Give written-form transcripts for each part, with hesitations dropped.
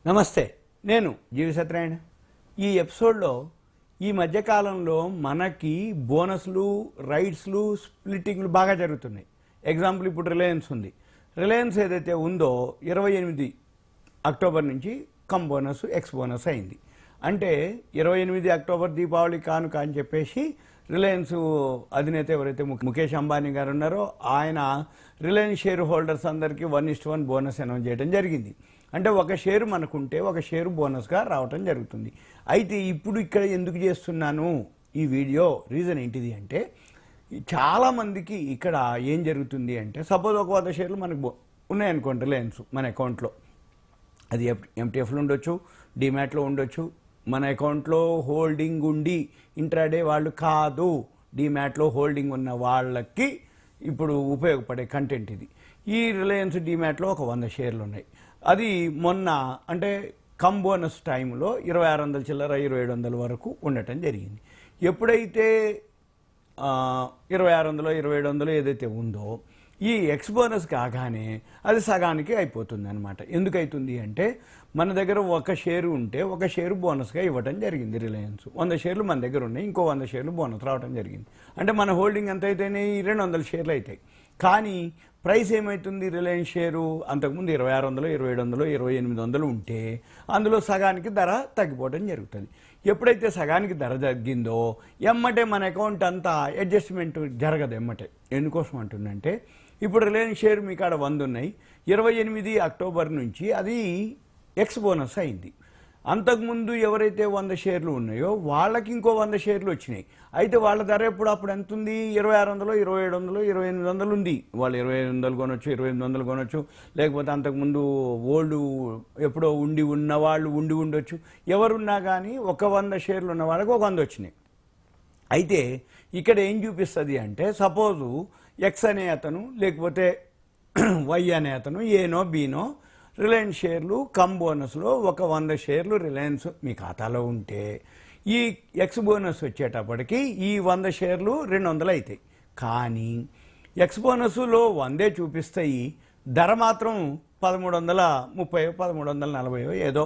నమస్తే, నేను జీవి సత్యనారాయణ. ఈ ఎపిసోడ్లో ఈ మధ్యకాలంలో మనకి బోనస్లు, రైడ్స్లు, స్ప్లిట్టింగ్లు బాగా జరుగుతున్నాయి. ఎగ్జాంపుల్, ఇప్పుడు రిలయన్స్ ఉంది. రిలయన్స్ ఏదైతే ఉందో 28 అక్టోబర్ నుంచి కమ్ బోనస్, ఎక్స్ బోనస్ అయింది. అంటే 28 అక్టోబర్ దీపావళి కానుక అని చెప్పేసి రిలయన్స్ అధినేత ఎవరైతే ముఖేష్ అంబానీ గారు ఉన్నారో ఆయన రిలయన్స్ షేర్ హోల్డర్స్ అందరికీ 1:1 బోనస్ అనౌన్స్ చేయడం జరిగింది. అంటే ఒక షేరు మనకుంటే ఒక షేరు బోనస్గా రావటం జరుగుతుంది. అయితే ఇప్పుడు ఇక్కడ ఎందుకు చేస్తున్నాను ఈ వీడియో, రీజన్ ఏంటిది అంటే, చాలామందికి ఇక్కడ ఏం జరుగుతుంది అంటే, సపోజ్ ఒక 100 షేర్లు మనకు ఉన్నాయనుకోండి రిలయన్స్ మన అకౌంట్లో, అది ఎంటీఎఫ్లో ఉండొచ్చు, డిమాట్లో ఉండొచ్చు. మన అకౌంట్లో హోల్డింగ్ ఉండి ఇంట్రాడే వాళ్ళు కాదు, డిమాట్లో హోల్డింగ్ ఉన్న వాళ్ళకి ఇప్పుడు ఉపయోగపడే కంటెంట్ ఇది. ఈ రిలయన్స్ డిమాట్లో ఒక 100 షేర్లు ఉన్నాయి. అది మొన్న అంటే కమ్ బోనస్ టైంలో 2600 చిల్లర 2700 వరకు ఉండటం జరిగింది. ఎప్పుడైతే 2600 2700 ఏదైతే ఉందో ఈ ఎక్స్ బోనస్ కాగానే అది సగానికి అయిపోతుంది అనమాట. ఎందుకు అవుతుంది అంటే, మన దగ్గర ఒక షేరు ఉంటే ఒక షేరు బోనస్గా ఇవ్వడం జరిగింది. రిలయన్స్ 100 షేర్లు మన దగ్గర ఉన్నాయి, ఇంకో 100 షేర్లు బోనస్ రావడం జరిగింది. అంటే మన హోల్డింగ్ ఎంత అయితేనే 200 షేర్లు అవుతాయి. కానీ ప్రైస్ ఏమవుతుంది, రిలయన్స్ షేరు అంతకుముందు 2600 2700 2800 ఉంటే అందులో సగానికి ధర తగ్గిపోవడం జరుగుతుంది. ఎప్పుడైతే సగానికి ధర తగ్గిందో ఎమ్మటే మన అకౌంట్ అంతా అడ్జస్ట్మెంట్ జరగదు ఎమ్మటే. ఎందుకోసం అంటుందంటే, ఇప్పుడు రిలయన్స్ షేర్ మీ కాడ 100 ఉన్నాయి, 28 అక్టోబర్ నుంచి అది ఎక్స్ బోనస్ అయింది. అంతకుముందు ఎవరైతే 100 షేర్లు ఉన్నాయో వాళ్ళకి ఇంకో 100 షేర్లు వచ్చినాయి. అయితే వాళ్ళ ధర అప్పుడు ఎంత ఉంది, 2600 2700 2800 ఉంది. వాళ్ళు 2500 కొనొచ్చు, 2800 కొనొచ్చు, లేకపోతే అంతకుముందు ఓల్డ్ ఎప్పుడో ఉన్న వాళ్ళు ఉండొచ్చు. ఎవరున్నా కానీ ఒక 100 షేర్లు ఉన్న వాళ్ళకి ఒక 100 వచ్చినాయి. అయితే ఇక్కడ ఏం చూపిస్తుంది అంటే, సపోజు ఎక్స్ అనే అతను లేకపోతే వై అనే అతను ఏనో బీనో రిలయన్స్ షేర్లు కమ్ బోనస్లో ఒక 100 షేర్లు రిలయన్స్ మీ ఖాతాలో ఉంటే ఈ ఎక్స్ బోనస్ వచ్చేటప్పటికి ఈ 100 షేర్లు 200 అవుతాయి. కానీ ఎక్స్ బోనస్లో 100 చూపిస్తాయి, ధర మాత్రం 1330 1340 ఏదో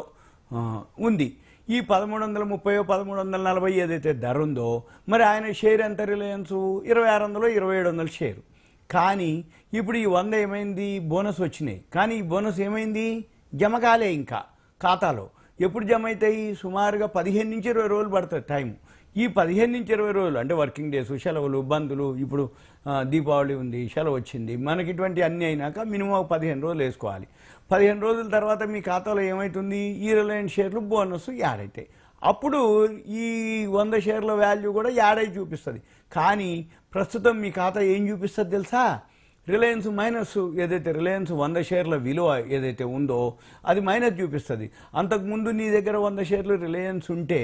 ఉంది. ఈ 1330 1340 ఏదైతే ధర ఉందో మరి ఆయన షేర్ ఎంత, రిలయన్స్ 2600 2700 షేరు. కానీ ఇప్పుడు ఈ 100 ఏమైంది, బోనస్ వచ్చినాయి. కానీ ఈ బోనస్ ఏమైంది, జమ కాలే ఇంకా ఖాతాలో. ఎప్పుడు జమ అవుతాయి, సుమారుగా 15 నుంచి 20 రోజులు పడుతుంది టైం. ఈ 15 నుంచి 20 రోజులు అంటే వర్కింగ్ డేస్, సెలవులు, బంధులు, ఇప్పుడు దీపావళి ఉంది, సెలవు వచ్చింది, మనకి ఇటువంటి అన్నీ అయినాక మినిమం 15 రోజులు వేసుకోవాలి. 15 రోజుల తర్వాత మీ ఖాతాలో ఏమవుతుంది, ఈ రిలయన్స్ షేర్లు బోనస్ యాడ్ అవుతాయి. అప్పుడు ఈ 100 షేర్ల వాల్యూ కూడా యాడ్ అయి చూపిస్తుంది. కానీ ప్రస్తుతం మీ ఖాతా ఏం చూపిస్తుంది తెలుసా, రిలయన్స్ మైనస్. ఏదైతే రిలయన్స్ 100 షేర్ల విలువ ఏదైతే ఉందో అది మైనస్ చూపిస్తుంది. అంతకుముందు నీ దగ్గర 100 షేర్లు రిలయన్స్ ఉంటే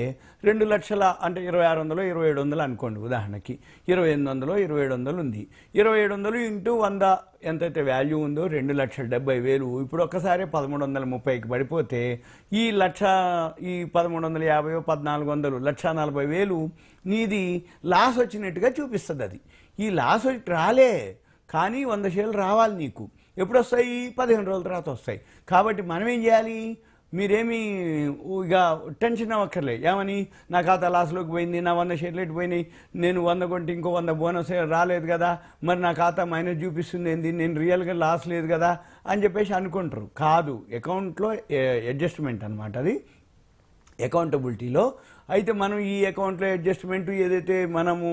2 లక్షల అంటే 2600 2700 అనుకోండి ఉదాహరణకి, 2800 2700 ఉంది. 2700 ఇంటూ 100 ఎంతైతే వాల్యూ ఉందో 2,70,000. ఇప్పుడు ఒక్కసారి 1330కి పడిపోతే ఈ 1350 1400 1,40,000 నీది లాస్ వచ్చినట్టుగా చూపిస్తుంది. అది ఈ లాస్ రాలే, కానీ 100 షేర్లు రావాలి నీకు. ఎప్పుడు వస్తాయి, 15 రోజుల తర్వాత వస్తాయి. కాబట్టి మనం ఏం చేయాలి, మీరేమీ ఇక టెన్షన్ అవ్వక్కర్లే. ఏమని, నా ఖాతా లాస్లోకి పోయింది, నా 100 షేర్లు ఎటు పోయినాయి, నేను 100 కొంటే ఇంకో 100 బోనస్ రాలేదు కదా, మరి నా ఖాతా మైనస్ చూపిస్తుంది ఏంది, నేను రియల్గా లాస్ లేదు కదా అని చెప్పేసి అనుకుంటారు. కాదు, అకౌంట్లో అడ్జస్ట్మెంట్ అనమాట అది, అకౌంటబిలిటీలో. అయితే మనం ఈ అకౌంట్లో అడ్జస్ట్మెంట్ ఏదైతే మనము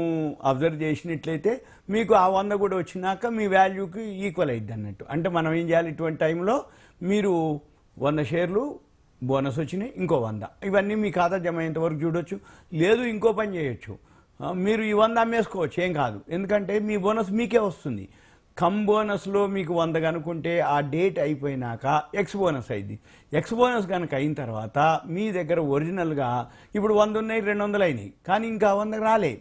అబ్జర్వ్ చేసినట్లయితే మీకు ఆ 100 కూడా వచ్చినాక మీ వాల్యూకి ఈక్వల్ అయ్యిద్ది అన్నట్టు. అంటే మనం ఏం చేయాలి, ఇటువంటి టైంలో మీరు 100 షేర్లు బోనస్ వచ్చినాయి, ఇంకో 100, ఇవన్నీ మీ ఖాతా జమ అయ్యేంత వరకు చూడొచ్చు. లేదు ఇంకో పని చేయొచ్చు, మీరు ఈ 100 అమ్మేసుకోవచ్చు, ఏం కాదు. ఎందుకంటే మీ బోనస్ మీకే వస్తుంది. కమ్ బోనస్లో మీకు 100 కనుకుంటే ఆ డేట్ అయిపోయినాక ఎక్స్ బోనస్ అయింది. ఎక్స్ బోనస్ కనుక అయిన తర్వాత మీ దగ్గర ఒరిజినల్గా ఇప్పుడు 100 ఉన్నాయి, 200 అయినాయి, కానీ ఇంకా 100 రాలే.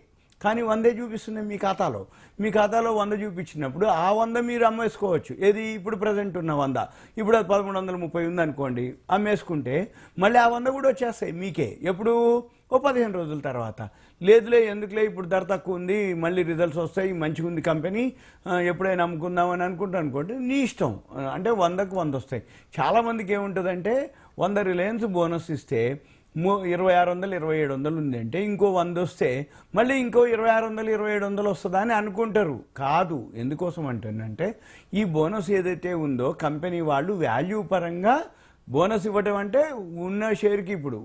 కానీ 100 చూపిస్తుంది మీ ఖాతాలో. మీ ఖాతాలో 100 చూపించినప్పుడు ఆ 100 మీరు అమ్మేసుకోవచ్చు. ఏది, ఇప్పుడు ప్రజెంట్ ఉన్న 100, ఇప్పుడు అది 1330 ఉందనుకోండి, అమ్మేసుకుంటే మళ్ళీ ఆ 100 కూడా వచ్చేస్తాయి మీకే. ఎప్పుడు, ఓ 15 రోజుల తర్వాత. లేదులే ఎందుకులే ఇప్పుడు ధర తక్కువ ఉంది, మళ్ళీ రిజల్ట్స్ వస్తాయి, మంచిగా ఉంది కంపెనీ, ఎప్పుడైనా అమ్ముకుందామని అనుకోండి నీ ఇష్టం. అంటే 100కు 100 వస్తాయి. చాలామందికి ఏముంటుందంటే 100 రిలయన్స్ బోనస్ ఇస్తే 2600 2700 ఉంది అంటే ఇంకో 100 వస్తే మళ్ళీ ఇంకో 2600 2700 వస్తుందా అని అనుకుంటారు. కాదు. ఎందుకోసం అంటేనంటే ఈ బోనస్ ఏదైతే ఉందో కంపెనీ వాళ్ళు వాల్యూ పరంగా బోనస్ ఇవ్వటం అంటే ఉన్న షేర్కి ఇప్పుడు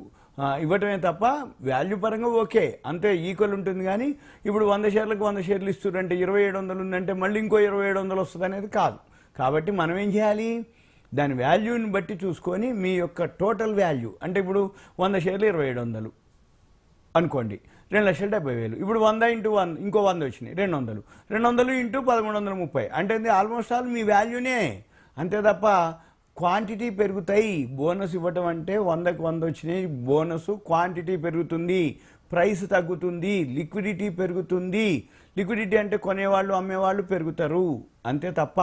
ఇవ్వటమే తప్ప వాల్యూ పరంగా ఓకే అంతే ఈక్వల్ ఉంటుంది. కానీ ఇప్పుడు 100 షేర్లకు 100 షేర్లు ఇస్తుంటే 2700 ఉందంటే మళ్ళీ ఇంకో 2700 వస్తుంది అనేది కాదు. కాబట్టి మనం ఏం చేయాలి, దాని వాల్యూని బట్టి చూసుకొని మీ యొక్క టోటల్ వాల్యూ అంటే ఇప్పుడు 100 షేర్లు 2700 అనుకోండి, 2,70,000. ఇప్పుడు 100 ఇంటూ 1 ఇంకో 100 వచ్చినాయి 200, 200 ఇంటూ 1330 అంటే ఆల్మోస్ట్ ఆల్ మీ వాల్యూనే అంతే తప్ప క్వాంటిటీ పెరుగుతాయి. బోనస్ ఇవ్వటం అంటే 100కు 100 వచ్చినాయి, బోనస్ క్వాంటిటీ పెరుగుతుంది, ప్రైస్ తగ్గుతుంది, లిక్విడిటీ పెరుగుతుంది. లిక్విడిటీ అంటే కొనేవాళ్ళు అమ్మేవాళ్ళు పెరుగుతారు అంతే తప్ప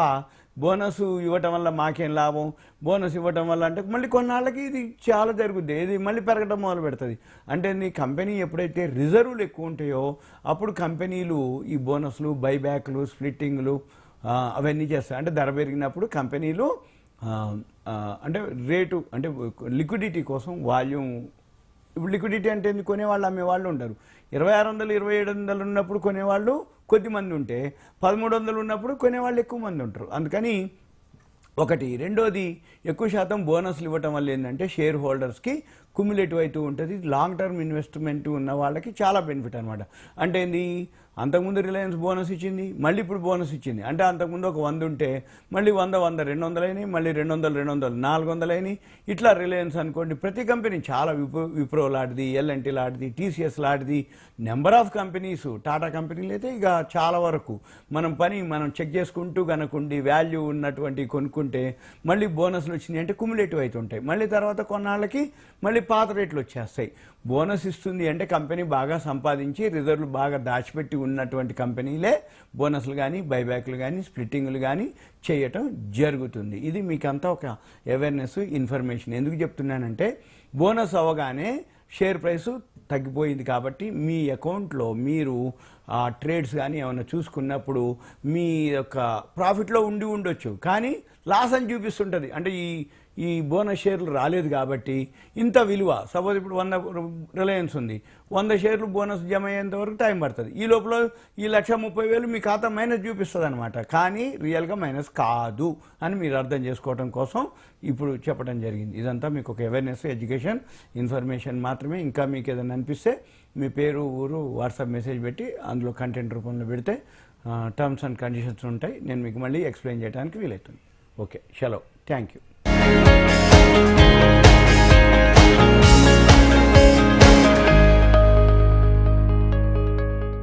బోనస్ ఇవ్వటం వల్ల మాకేం లాభం, బోనస్ ఇవ్వటం వల్ల అంటే మళ్ళీ కొన్నాళ్ళకి ఇది చాలా జరుగుద్ది, ఇది మళ్ళీ పెరగడం మొదలు పెడుతుంది. అంటే నీ కంపెనీ ఎప్పుడైతే రిజర్వులు ఎక్కువ ఉంటాయో అప్పుడు కంపెనీలు ఈ బోనస్లు, బైబ్యాక్లు, స్ప్లిట్టింగ్లు అవన్నీ చేస్తాయి. అంటే ధర పెరిగినప్పుడు కంపెనీలు అంటే రేటు అంటే లిక్విడిటీ కోసం వాల్యూమ్. ఇప్పుడు లిక్విడిటీ అంటే కొనేవాళ్ళు అమ్మేవాళ్ళు ఉంటారు. 2600 2700 ఉన్నప్పుడు కొనేవాళ్ళు కొద్దిమంది ఉంటే 1300 ఉన్నప్పుడు కొనేవాళ్ళు ఎక్కువ మంది ఉంటారు. అందుకని ఒకటి. రెండోది ఎక్కువ శాతం బోనస్లు ఇవ్వటం వల్ల ఏంటంటే షేర్ హోల్డర్స్కి కుమ్యులేటివ్ అవుతూ ఉంటుంది. లాంగ్ టర్మ్ ఇన్వెస్ట్మెంట్ ఉన్న వాళ్ళకి చాలా బెనిఫిట్ అనమాట. అంటే ఏంది, అంతకుముందు రిలయన్స్ బోనస్ ఇచ్చింది, మళ్ళీ ఇప్పుడు బోనస్ ఇచ్చింది. అంటే అంతకుముందు ఒక 100 ఉంటే మళ్ళీ 100 200 అయినాయి, మళ్ళీ 200 400 అయినాయి. ఇట్లా రిలయన్స్ అనుకోండి, ప్రతి కంపెనీ చాలా విప్రో లాంటిది, ఎల్ఎన్టీ లాంటిది, టీసీఎస్ లాంటిది, నెంబర్ ఆఫ్ కంపెనీస్, టాటా కంపెనీలు అయితే ఇక చాలా వరకు మనం చెక్ చేసుకుంటూ కనుకుండి వాల్యూ ఉన్నటువంటి కొనుక్కుంటే మళ్ళీ బోనస్లు వచ్చినాయి అంటే కుమ్యులేటివ్ అవుతుంటాయి. మళ్ళీ తర్వాత కొన్నాళ్ళకి మళ్ళీ పాత రేట్లు వచ్చేస్తాయి. బోనస్ ఇస్తుంది అంటే కంపెనీ బాగా సంపాదించి రిజర్వ్లు బాగా దాచిపెట్టి ఉన్నటువంటి కంపెనీలే బోనస్లు కానీ బైబ్యాక్లు కానీ స్ప్లిట్టింగ్లు కానీ చేయటం జరుగుతుంది. ఇది మీకంతా ఒక అవేర్నెస్ ఇన్ఫర్మేషన్. ఎందుకు చెప్తున్నానంటే బోనస్ అవ్వగానే షేర్ ప్రైసు తగ్గిపోయింది కాబట్టి మీ అకౌంట్లో మీరు ట్రేడ్స్ కానీ ఏమైనా చూసుకున్నప్పుడు మీ యొక్క ప్రాఫిట్లో ఉండొచ్చు, కానీ లాస్ అని చూపిస్తుంటుంది. అంటే ఈ బోనస్ షేర్లు రాలేదు కాబట్టి ఇంత విలువ. సపోజ్ ఇప్పుడు 100 రిలయన్స్ ఉంది, 100 షేర్లు బోనస్ జమ అయ్యేంత వరకు టైం పడుతుంది. ఈ లోపల ఈ 1,30,000 మీ ఖాతా మైనస్ చూపిస్తుంది అనమాట. కానీ రియల్గా మైనస్ కాదు అని మీరు అర్థం చేసుకోవడం కోసం ఇప్పుడు చెప్పడం జరిగింది. ఇదంతా మీకు ఒక అవేర్నెస్, ఎడ్యుకేషన్, ఇన్ఫర్మేషన్ మాత్రమే. ఇంకా మీకు ఏదైనా అనిపిస్తే మీ పేరు, ఊరు, వాట్సాప్ మెసేజ్ పెట్టి అందులో కంటెంట్ రూపంలో పెడితే టర్మ్స్ అండ్ కండిషన్స్ ఉంటాయి. నేను మీకు మళ్ళీ ఎక్స్ప్లెయిన్ చేయడానికి వీలవుతుంది. ఓకే, సెలవు. Thank you.